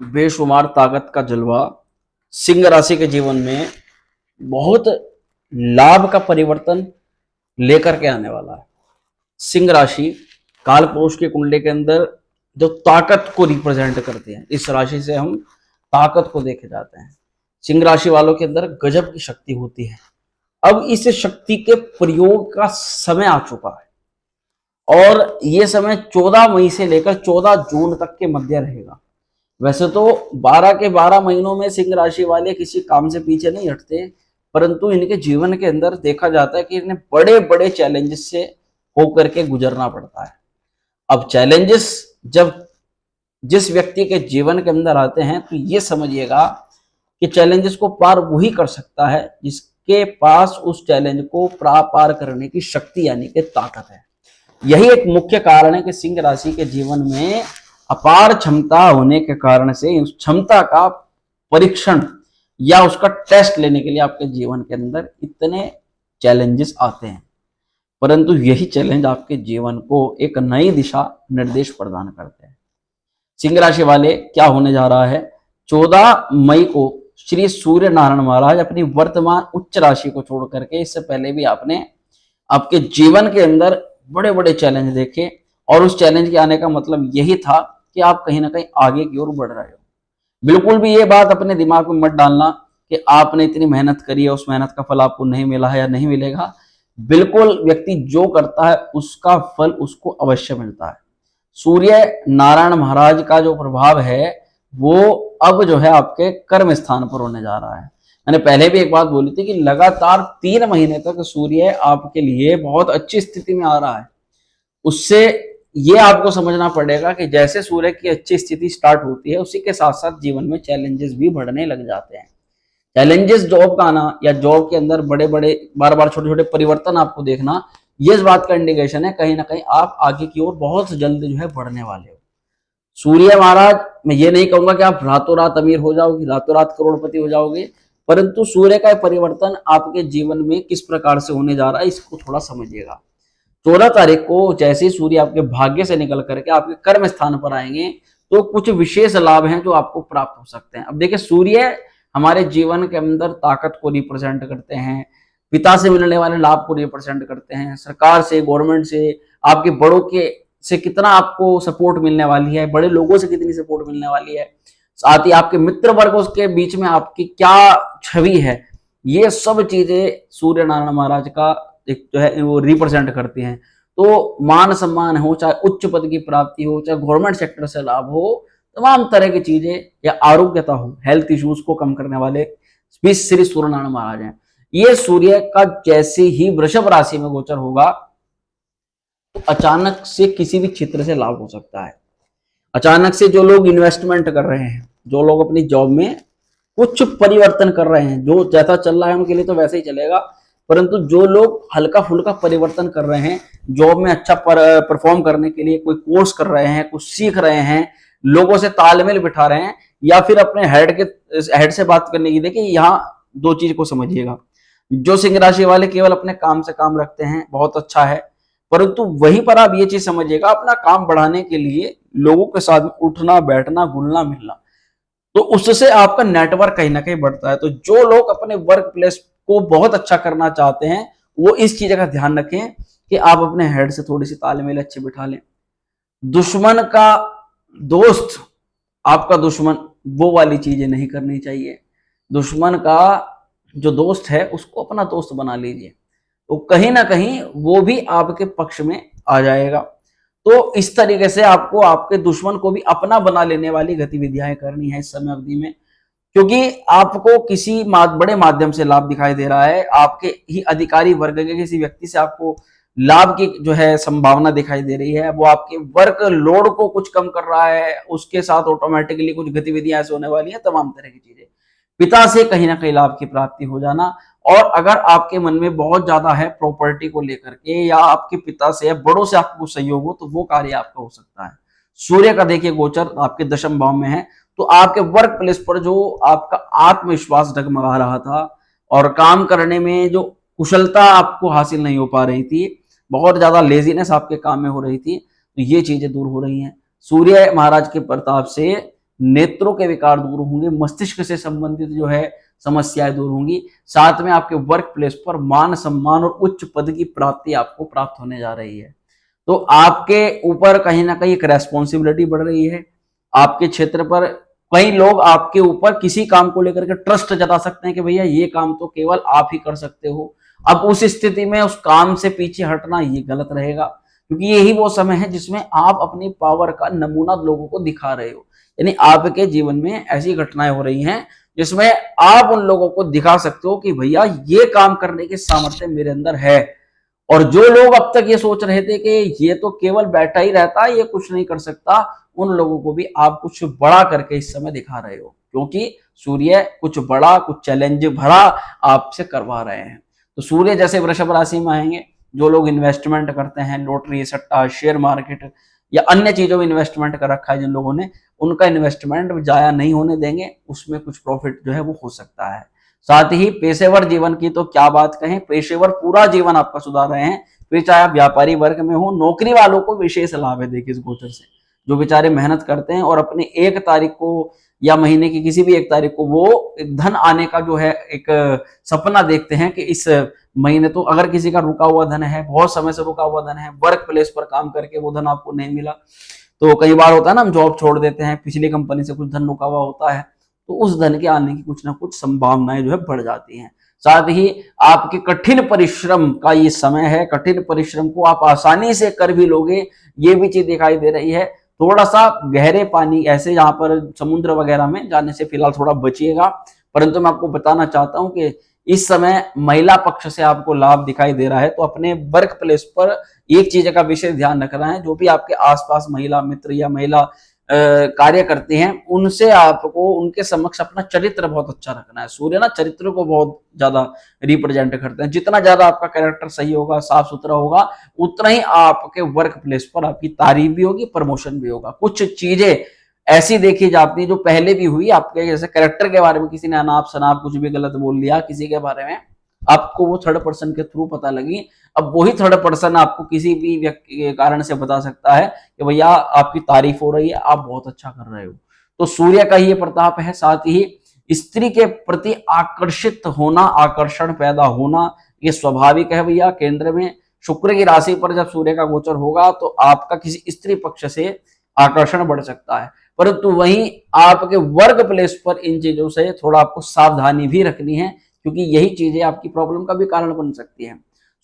बेशुमार ताकत का जलवा सिंह राशि के जीवन में बहुत लाभ का परिवर्तन लेकर के आने वाला है। सिंह राशि काल पुरुष की कुंडली के अंदर जो ताकत को रिप्रेजेंट करते हैं, इस राशि से हम ताकत को देखे जाते हैं। सिंह राशि वालों के अंदर गजब की शक्ति होती है। अब इस शक्ति के प्रयोग का समय आ चुका है और ये समय 14 मई से लेकर 14 जून तक के मध्य रहेगा। वैसे तो 12 के 12 महीनों में सिंह राशि वाले किसी काम से पीछे नहीं हटते, परंतु इनके जीवन के अंदर देखा जाता है कि इन्हें बड़े बड़े चैलेंजेस से होकर के गुजरना पड़ता है। अब चैलेंजेस जब जिस व्यक्ति के जीवन के अंदर आते हैं तो ये समझिएगा कि चैलेंजेस को पार वही कर सकता है जिसके पास उस चैलेंज को पार करने की शक्ति यानी कि ताकत है। यही एक मुख्य कारण है कि सिंह राशि के जीवन में अपार क्षमता होने के कारण से उस क्षमता का परीक्षण या उसका टेस्ट लेने के लिए आपके जीवन के अंदर इतने चैलेंजेस आते हैं, परंतु यही चैलेंज आपके जीवन को एक नई दिशा निर्देश प्रदान करते हैं। सिंह राशि वाले क्या होने जा रहा है, 14 मई को श्री सूर्य नारायण महाराज अपनी वर्तमान उच्च राशि को छोड़ करके, इससे पहले भी आपने आपके जीवन के अंदर बड़े बड़े चैलेंज देखे और उस चैलेंज के आने का मतलब यही था कि आप कहीं ना कहीं आगे की ओर बढ़ रहे हो। बिल्कुल भी ये बात अपने दिमाग में मत डालना कि आपने इतनी मेहनत करी है, उस मेहनत का फल आपको नहीं मिला है या नहीं मिलेगा। बिल्कुल व्यक्ति जो करता है उसका फल उसको अवश्य मिलता है। सूर्य नारायण महाराज का जो प्रभाव है वो अब जो है आपके कर्म स्थान पर होने जा रहा है। मैंने पहले भी एक बात बोली थी कि लगातार 3 महीने तक सूर्य आपके लिए बहुत अच्छी स्थिति में आ रहा है। उससे ये आपको समझना पड़ेगा कि जैसे सूर्य की अच्छी स्थिति स्टार्ट होती है उसी के साथ साथ जीवन में चैलेंजेस भी बढ़ने लग जाते हैं। चैलेंजेस जॉब का आना या जॉब के अंदर बड़े बड़े बार बार छोटे छोटे परिवर्तन आपको देखना, ये इस बात का इंडिकेशन है कहीं ना कहीं आप आगे की ओर बहुत जल्द जो है बढ़ने वाले हो। सूर्य महाराज, मैं ये नहीं कहूंगा कि आप रातों रात अमीर हो जाओगे, रातों रात करोड़पति हो जाओगे, परंतु सूर्य का परिवर्तन आपके जीवन में किस प्रकार से होने जा रहा है इसको थोड़ा समझिएगा। 14 तारीख को जैसे ही सूर्य आपके भाग्य से निकल करके आपके कर्म स्थान पर आएंगे तो कुछ विशेष लाभ हैं जो आपको प्राप्त हो सकते हैं। अब देखिए, सूर्य हमारे जीवन के अंदर ताकत को रिप्रेजेंट करते हैं, पिता से मिलने वाले लाभ को रिप्रेजेंट करते हैं, सरकार से, गवर्नमेंट से, आपके बड़ों के से कितना आपको सपोर्ट मिलने वाली है, बड़े लोगों से कितनी सपोर्ट मिलने वाली है, साथ ही आपके मित्र वर्गों के बीच में आपकी क्या छवि है, ये सब चीजें सूर्य नारायण महाराज का एक जो है वो रिप्रेजेंट करती हैं। तो मान सम्मान हो, चाहे उच्च पद की प्राप्ति हो, चाहे गवर्नमेंट सेक्टर से लाभ हो, तमाम तरह की चीजें या आरोग्यता हो, हेल्थ इश्यूज को कम करने वाले भी श्री सूर्य नारायण महाराज हैं। ये सूर्य का जैसे ही वृषभ राशि में गोचर होगा तो अचानक से किसी भी क्षेत्र से लाभ हो सकता है। अचानक से जो लोग इन्वेस्टमेंट कर रहे हैं, जो लोग अपनी जॉब में कुछ परिवर्तन कर रहे हैं, जो जैसा चल रहा है उनके लिए तो वैसे ही चलेगा, परंतु जो लोग हल्का फुल्का परिवर्तन कर रहे हैं, जॉब में अच्छा परफॉर्म करने के लिए कोई कोर्स कर रहे हैं, कुछ सीख रहे हैं, लोगों से तालमेल बिठा रहे हैं, या फिर अपने हेड से बात करने की, देखिए यहाँ 2 चीज को समझिएगा। जो सिंह राशि वाले केवल अपने काम से काम रखते हैं बहुत अच्छा है, परंतु वहीं पर आप ये चीज समझिएगा अपना काम बढ़ाने के लिए लोगों के साथ उठना बैठना घुलना मिलना, तो उससे आपका नेटवर्क कहीं ना कहीं बढ़ता है। तो जो लोग अपने वर्क प्लेस को बहुत अच्छा करना चाहते हैं वो इस चीज का ध्यान रखें कि आप अपने हेड से थोड़ी सी तालमेल अच्छी बिठा लें। दुश्मन का दोस्त आपका दुश्मन, वो वाली चीजें नहीं करनी चाहिए। दुश्मन का जो दोस्त है उसको अपना दोस्त बना लीजिए, तो कहीं ना कहीं वो भी आपके पक्ष में आ जाएगा। तो इस तरीके से आपको आपके दुश्मन को भी अपना बना लेने वाली गतिविधियां करनी है इस समय अवधि में, क्योंकि आपको किसी बड़े माध्यम से लाभ दिखाई दे रहा है। आपके ही अधिकारी वर्ग के किसी व्यक्ति से आपको लाभ की जो है संभावना दिखाई दे रही है, वो आपके वर्क लोड को कुछ कम कर रहा है, उसके साथ ऑटोमेटिकली कुछ गतिविधियां ऐसे होने वाली है, तमाम तरह की चीजें। पिता से कहीं ना कहीं लाभ की प्राप्ति हो जाना, और अगर आपके मन में बहुत ज्यादा है प्रॉपर्टी को लेकर के या आपके पिता से या बड़ों से आपको सहयोग हो तो वो कार्य आपका हो सकता है। सूर्य का देखिए गोचर आपके 10वें भाव में है, तो आपके वर्क प्लेस पर जो आपका आत्मविश्वास डगमगा रहा था और काम करने में जो कुशलता आपको हासिल नहीं हो पा रही थी, बहुत ज्यादा लेजीनेस आपके काम में हो रही थी, तो ये चीजें दूर हो रही हैं। सूर्य महाराज के प्रताप से नेत्रों के विकार दूर होंगे, मस्तिष्क से संबंधित जो है समस्याएं दूर होंगी। साथ में आपके वर्क प्लेस पर मान सम्मान और उच्च पद की प्राप्ति आपको प्राप्त होने जा रही है। तो आपके ऊपर कहीं ना कहीं एक रेस्पॉन्सिबिलिटी बढ़ रही है। आपके क्षेत्र पर कई लोग आपके ऊपर किसी काम को लेकर के ट्रस्ट जता सकते हैं कि भैया ये काम तो केवल आप ही कर सकते हो। अब उस स्थिति में उस काम से पीछे हटना ये गलत रहेगा, क्योंकि यही वो समय है जिसमें आप अपनी पावर का नमूना लोगों को दिखा रहे हो। यानी आपके जीवन में ऐसी घटनाएं हो रही हैं जिसमें आप उन लोगों को दिखा सकते हो कि भैया ये काम करने की सामर्थ्य मेरे अंदर है। और जो लोग अब तक ये सोच रहे थे कि ये तो केवल बैठा ही रहता है, ये कुछ नहीं कर सकता, उन लोगों को भी आप कुछ बड़ा करके इस समय दिखा रहे हो, क्योंकि सूर्य कुछ बड़ा, कुछ चैलेंज भरा आपसे करवा रहे हैं। तो सूर्य जैसे वृषभ राशि में आएंगे, जो लोग इन्वेस्टमेंट करते हैं, लॉटरी, सट्टा, शेयर मार्केट या अन्य चीजों में इन्वेस्टमेंट कर रखा है जिन लोगों ने, उनका इन्वेस्टमेंट जाया नहीं होने देंगे, उसमें कुछ प्रॉफिट जो है वो हो सकता है। साथ ही पेशेवर जीवन की तो क्या बात कहें, पेशेवर पूरा जीवन आपका सुधार रहे हैं। फिर चाहे आप व्यापारी वर्ग में हो, नौकरी वालों को विशेष लाभ है। देखिए इस गोचर से जो बेचारे मेहनत करते हैं और अपने 1 तारीख को या महीने की किसी भी 1 तारीख को वो धन आने का जो है एक सपना देखते हैं कि इस महीने, तो अगर किसी का रुका हुआ धन है, बहुत समय से रुका हुआ धन है, वर्क प्लेस पर काम करके वो धन आपको नहीं मिला, तो कई बार होता है ना, हम जॉब छोड़ देते हैं, पिछली कंपनी से कुछ धन रुका हुआ होता है, तो उस धन के आने की कुछ ना कुछ संभावनाएं जो है बढ़ जाती हैं। साथ ही आपके कठिन परिश्रम का ये समय है, कठिन परिश्रम को आप आसानी से कर भी लोगे, ये भी चीज दिखाई दे रही है। थोड़ा सा गहरे पानी, ऐसे जहां पर समुद्र वगैरह में जाने से फिलहाल थोड़ा बचिएगा। परंतु मैं आपको बताना चाहता हूं कि इस समय महिला पक्ष से आपको लाभ दिखाई दे रहा है, तो अपने वर्क प्लेस पर एक चीज का विशेष ध्यान रखना है। जो भी आपके आसपास महिला मित्र या महिला कार्य करते हैं, उनसे आपको उनके समक्ष अपना चरित्र बहुत अच्छा रखना है। सूर्य ना चरित्र को बहुत ज्यादा रिप्रेजेंट करते हैं। जितना ज्यादा आपका कैरेक्टर सही होगा, साफ सुथरा होगा, उतना ही आपके वर्क प्लेस पर आपकी तारीफ भी होगी, प्रमोशन भी होगा। कुछ चीजें ऐसी देखी जाती है जो पहले भी हुई आपके, जैसे कैरेक्टर के बारे में किसी ने अनाप शनाप कुछ भी गलत बोल लिया किसी के बारे में, आपको वो थर्ड पर्सन के थ्रू पता लगी। अब वही थर्ड पर्सन आपको किसी भी व्यक्ति के कारण से बता सकता है कि भैया आपकी तारीफ हो रही है, आप बहुत अच्छा कर रहे हो। तो सूर्य का ये प्रताप है। साथ ही स्त्री के प्रति आकर्षित होना, आकर्षण पैदा होना, ये स्वाभाविक है भैया। केंद्र में शुक्र की राशि पर जब सूर्य का गोचर होगा तो आपका किसी स्त्री पक्ष से आकर्षण बढ़ सकता है। परंतु वहीं आपके वर्क प्लेस पर इन चीजों से थोड़ा आपको सावधानी भी रखनी है, क्योंकि यही चीजें आपकी प्रॉब्लम का भी कारण बन सकती है।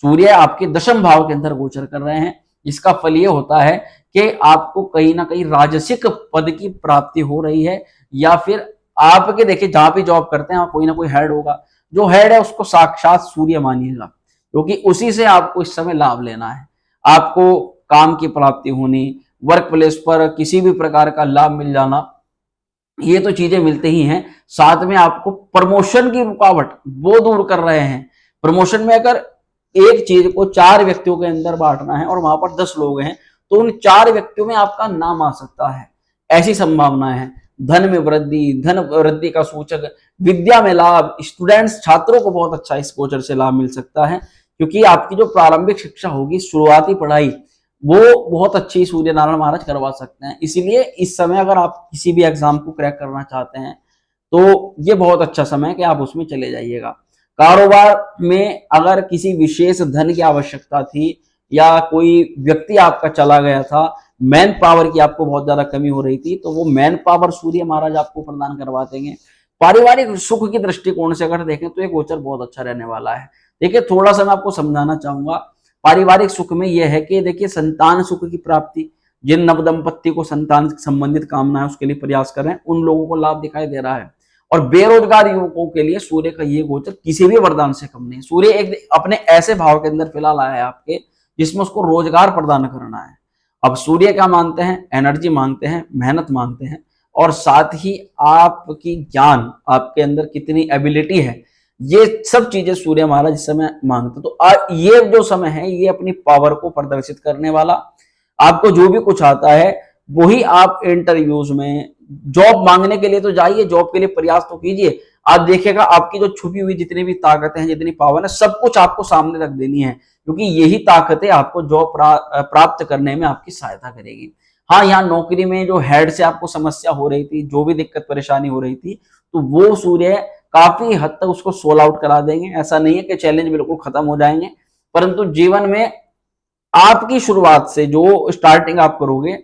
सूर्य आपके 10वें भाव के अंदर गोचर कर रहे हैं, इसका फल ये होता है कि आपको कहीं ना कहीं राजसिक पद की प्राप्ति हो रही है, या फिर आपके देखिए जहां भी जॉब करते हैं कोई ना कोई हेड होगा, जो हेड है उसको साक्षात सूर्य मानिएगा, क्योंकि उसी से आपको इस समय लाभ लेना है। आपको काम की प्राप्ति होनी, वर्क प्लेस पर किसी भी प्रकार का लाभ मिल जाना, ये तो चीजें मिलते ही हैं। साथ में आपको प्रमोशन की रुकावट वो दूर कर रहे हैं। प्रमोशन में अगर एक चीज को 4 व्यक्तियों के अंदर बांटना है और वहां पर 10 लोग हैं, तो उन 4 व्यक्तियों में आपका नाम आ सकता है, ऐसी संभावना है। धन में वृद्धि, धन वृद्धि का सूचक, विद्या में लाभ, स्टूडेंट्स छात्रों को बहुत अच्छा इस गोचर से लाभ मिल सकता है, क्योंकि आपकी जो प्रारंभिक शिक्षा होगी, शुरुआती पढ़ाई, वो बहुत अच्छी सूर्य नारायण महाराज करवा सकते हैं। इसीलिए इस समय अगर आप किसी भी एग्जाम को क्रैक करना चाहते हैं तो ये बहुत अच्छा समय है कि आप उसमें चले जाइएगा। कारोबार में अगर किसी विशेष धन की आवश्यकता थी या कोई व्यक्ति आपका चला गया था, मैन पावर की आपको बहुत ज्यादा कमी हो रही थी, तो वो मैन पावर सूर्य महाराज आपको प्रदान करवा देंगे। पारिवारिक सुख की दृष्टिकोण से अगर देखें तो ये गोचर बहुत अच्छा रहने वाला है। देखिए थोड़ा सा मैं आपको समझाना चाहूंगा। पारिवारिक सुख में यह है कि देखिए संतान सुख की प्राप्ति, जिन नवदंपति को संतान संबंधित कामना है उसके लिए प्रयास कर रहे हैं, उन लोगों को लाभ दिखाई दे रहा है। और बेरोजगार युवकों के लिए सूर्य का ये गोचर किसी भी वरदान से कम नहीं। सूर्य एक अपने ऐसे भाव के अंदर फिलहाल आया है आपके, जिसमें उसको रोजगार प्रदान करना है। अब सूर्य क्या मानते हैं? एनर्जी मांगते हैं, मेहनत मांगते हैं, और साथ ही आपकी ज्ञान, आपके अंदर कितनी एबिलिटी है, ये सब चीजें सूर्य महाराज इस समय मांगते। तो ये जो समय है ये अपनी पावर को प्रदर्शित करने वाला, आपको जो भी कुछ आता है वही आप इंटरव्यूज में, जॉब मांगने के लिए तो जाइए, जॉब के लिए प्रयास तो कीजिए। आप देखिएगा आपकी जो छुपी हुई जितनी भी ताकतें हैं, जितनी पावर है, सब कुछ आपको सामने रख देनी है, क्योंकि यही ताकतें आपको जॉब प्राप्त करने में आपकी सहायता करेगी। हाँ, यहाँ नौकरी में जो हेड से आपको समस्या हो रही थी, जो भी दिक्कत परेशानी हो रही थी, तो वो सूर्य काफी हद तक उसको सोल्व आउट करा देंगे। ऐसा नहीं है कि चैलेंज बिल्कुल खत्म हो जाएंगे, परंतु जीवन में आपकी शुरुआत से जो स्टार्टिंग आप करोगे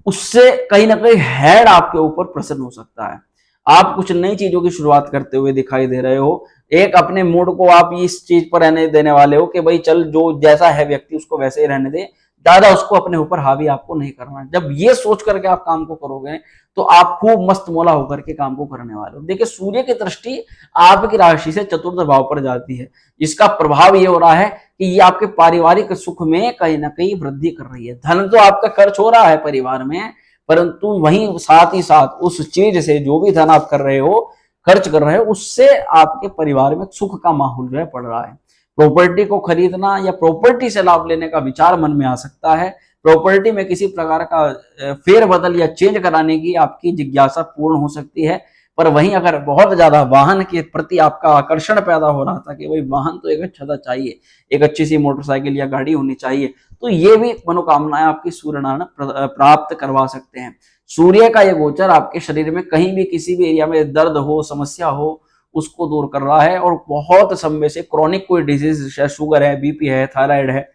उससे कहीं ना कहीं हेड आपके ऊपर प्रसन्न हो सकता है। आप कुछ नई चीजों की शुरुआत करते हुए दिखाई दे रहे हो। एक अपने मूड को आप इस चीज पर रहने देने वाले हो कि भाई चल जो जैसा है व्यक्ति उसको वैसे ही रहने दे, ज्यादा उसको अपने ऊपर हावी आपको नहीं करना है। जब ये सोच करके आप काम को करोगे तो आप खूब मस्त मौला होकर के काम को करने वाले हो। देखिए सूर्य की दृष्टि आपकी राशि से चतुर्थ भाव पर जाती है, जिसका प्रभाव ये हो रहा है कि ये आपके पारिवारिक सुख में कहीं ना कहीं वृद्धि कर रही है। धन तो आपका खर्च हो रहा है परिवार में, परंतु वहीं साथ ही साथ उस चीज से जो भी धन आप कर रहे हो, खर्च कर रहे हो, उससे आपके परिवार में सुख का माहौल जो है पड़ रहा है। प्रॉपर्टी को खरीदना या प्रॉपर्टी से लाभ लेने का विचार मन में आ सकता है। प्रॉपर्टी में किसी प्रकार का फेरबदल या चेंज कराने की आपकी जिज्ञासा पूर्ण हो सकती है। पर वहीं अगर बहुत ज्यादा वाहन के प्रति आपका आकर्षण पैदा हो रहा था कि भाई वाहन तो एक अच्छा चाहिए, एक अच्छी सी मोटरसाइकिल या गाड़ी होनी चाहिए, तो ये भी मनोकामनाएं आपकी सूर्य नारायण प्राप्त करवा सकते हैं। सूर्य का ये गोचर आपके शरीर में कहीं भी किसी भी एरिया में दर्द हो, समस्या हो, उसको दूर कर रहा है। और बहुत समय से क्रॉनिक कोई डिजीज, शुगर है, बीपी है, थायराइड है,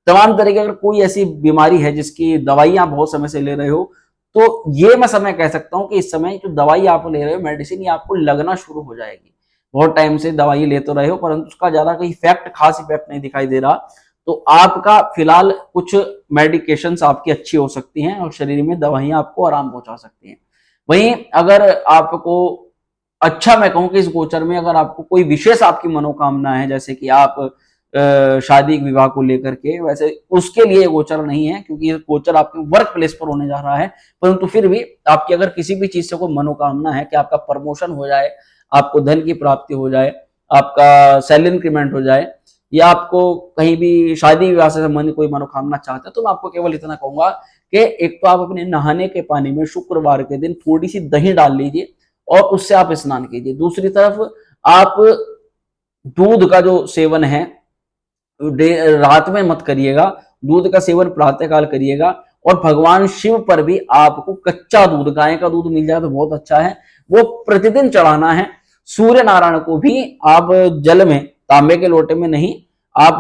तमाम तरीके अगर कोई ऐसी बीमारी है जिसकी दवाइयां बहुत समय से ले रहे हो, तो ये मैं समय कह सकता हूं कि इस समय जो दवाई आप ले रहे हो, मेडिसिन, ये आपको लगना शुरू हो जाएगी। बहुत टाइम से दवाई ले तो रहे हो परंतु उसका ज्यादा कोई इफेक्ट, खास इफेक्ट नहीं दिखाई दे रहा, तो आपका फिलहाल कुछ मेडिकेशंस आपकी अच्छी हो सकती हैं और शरीर में दवाइयां आपको आराम पहुंचा सकती हैं। वहीं अगर आपको अच्छा मैं कहूं कि इस गोचर में अगर आपको कोई विशेष आपकी मनोकामना है, जैसे कि आप शादी विवाह को लेकर के, वैसे उसके लिए गोचर नहीं है क्योंकि ये गोचर आपके वर्क प्लेस पर होने जा रहा है। परंतु फिर भी आपकी अगर किसी भी चीज से कोई मनोकामना है कि आपका प्रमोशन हो जाए, आपको धन की प्राप्ति हो जाए, आपका सैलरी इंक्रीमेंट हो जाए, या आपको कहीं भी शादी विवाह से संबंधित कोई मनोकामना चाहते हैं, तो मैं आपको केवल इतना कहूंगा कि एक तो आप अपने नहाने के पानी में शुक्रवार के दिन थोड़ी सी दही डाल लीजिए और उससे आप स्नान कीजिए। दूसरी तरफ आप दूध का जो सेवन है रात में मत करिएगा, दूध का सेवन प्रातःकाल करिएगा। और भगवान शिव पर भी आपको कच्चा दूध, गाय का दूध मिल जाए तो बहुत अच्छा है, वो प्रतिदिन चढ़ाना है। सूर्य नारायण को भी आप जल में, तांबे के लोटे में नहीं, आप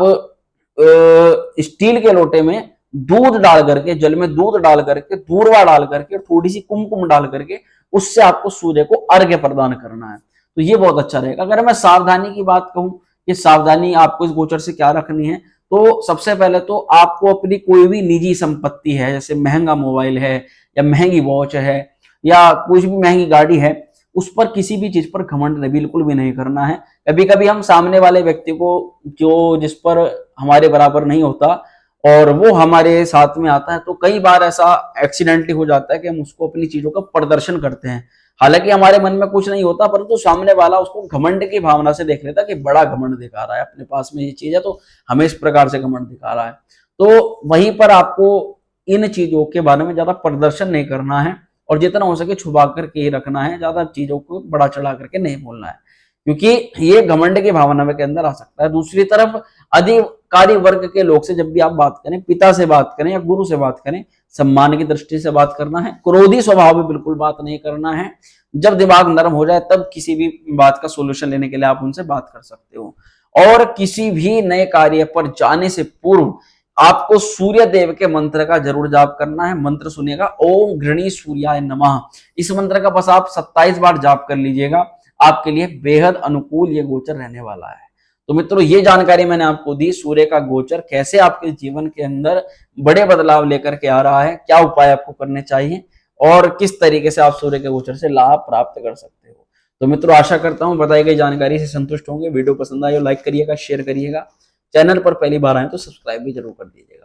स्टील के लोटे में दूध डाल करके, जल में दूध डाल करके, दूरवा डाल करके, थोड़ी सी कुमकुम डाल करके, उससे आपको सूर्य को अर्घ्य प्रदान करना है। तो ये बहुत अच्छा रहेगा। अगर मैं सावधानी की बात कहूं, ये सावधानी आपको इस गोचर से क्या रखनी है, तो सबसे पहले तो आपको अपनी कोई भी निजी संपत्ति है, जैसे महंगा मोबाइल है या महंगी वॉच है या कुछ भी महंगी गाड़ी है, उस पर किसी भी चीज पर घमंड बिल्कुल भी नहीं करना है। कभी कभी हम सामने वाले व्यक्ति को, जो जिस पर हमारे बराबर नहीं होता और वो हमारे साथ में आता है, तो कई बार ऐसा एक्सीडेंटली हो जाता है कि हम उसको अपनी चीजों का प्रदर्शन करते हैं, हालांकि हमारे मन में कुछ नहीं होता, परंतु सामने वाला उसको घमंड की भावना से देख लेता कि बड़ा घमंड दिखा रहा है, अपने पास में ये चीज है तो हमें इस प्रकार से घमंड दिखा रहा है। तो वहीं पर आपको इन चीजों के बारे में ज्यादा प्रदर्शन नहीं करना है और जितना हो सके छुपा करके ही रखना है, ज्यादा चीजों को बड़ा चढ़ा करके नहीं बोलना है, क्योंकि ये घमंड की भावना में के अंदर आ सकता है। दूसरी तरफ अधिकारी वर्ग के लोग से जब भी आप बात करें, पिता से बात करें या गुरु से बात करें, सम्मान की दृष्टि से बात करना है। क्रोधी स्वभाव में बिल्कुल बात नहीं करना है। जब दिमाग नरम हो जाए तब किसी भी बात का सोल्यूशन लेने के लिए आप उनसे बात कर सकते हो। और किसी भी नए कार्य पर जाने से पूर्व आपको सूर्य देव के मंत्र का जरूर जाप करना है। मंत्र सुनिएगा, ओम घृणी सूर्याय नमः। इस मंत्र का बस आप 27 बार जाप कर लीजिएगा, आपके लिए बेहद अनुकूल ये गोचर रहने वाला है। तो मित्रों, ये जानकारी मैंने आपको दी, सूर्य का गोचर कैसे आपके जीवन के अंदर बड़े बदलाव लेकर के आ रहा है, क्या उपाय आपको करने चाहिए और किस तरीके से आप सूर्य के गोचर से लाभ प्राप्त कर सकते हो। तो मित्रों, आशा करता हूं बताई गई जानकारी से संतुष्ट होंगे। वीडियो पसंद आए तो लाइक करिएगा, शेयर करिएगा। चैनल पर पहली बार आए तो सब्सक्राइब भी जरूर कर दीजिएगा।